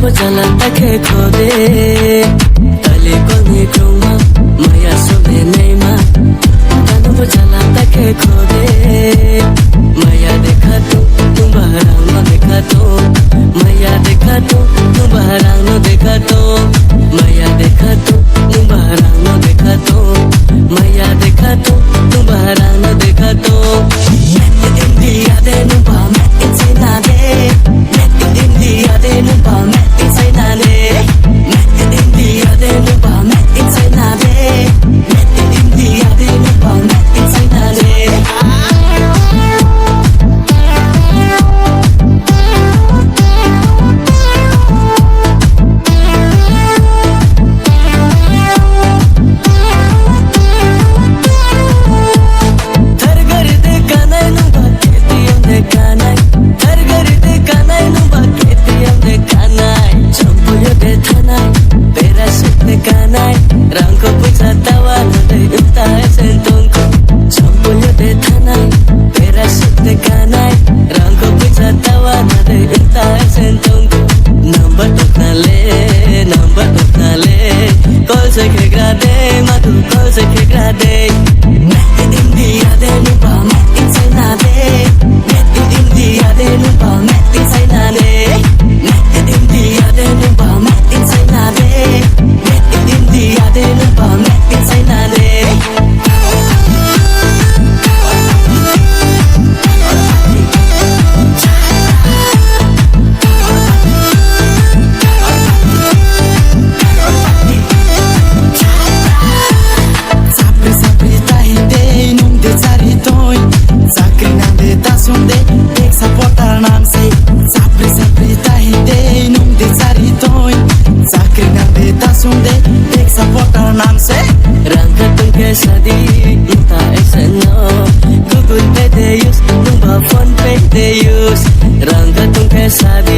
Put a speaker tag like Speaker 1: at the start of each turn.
Speaker 1: Jala take khode tale kone kroma maya sobe neima tanu jala take khode maya dekha to tumhara no dekha to maya dekha to tumhara no dekha to maya dekha to tumhara no dekha to maya dekha to tumhara no dekha to India de nu pa met in China de met in India de nu pa met in China de met in India de nu pa met in China de met in India de nu pa met in China de Rangko puja tawa nade untai sentongko Champulyo de thanai Pera sute kanai Rangko puja tawa nade untai sentongko Number toknale Kol se kegrade Madu kol se kegrade Met in India de nupa Met in China de Met in India de nupa Met in China de Met in India de nupa Met in China de Met in India de nupa Met in China de Sadi minta eseno Google Pay they use Tumba Phone Pay they use Rangga tung ke sadi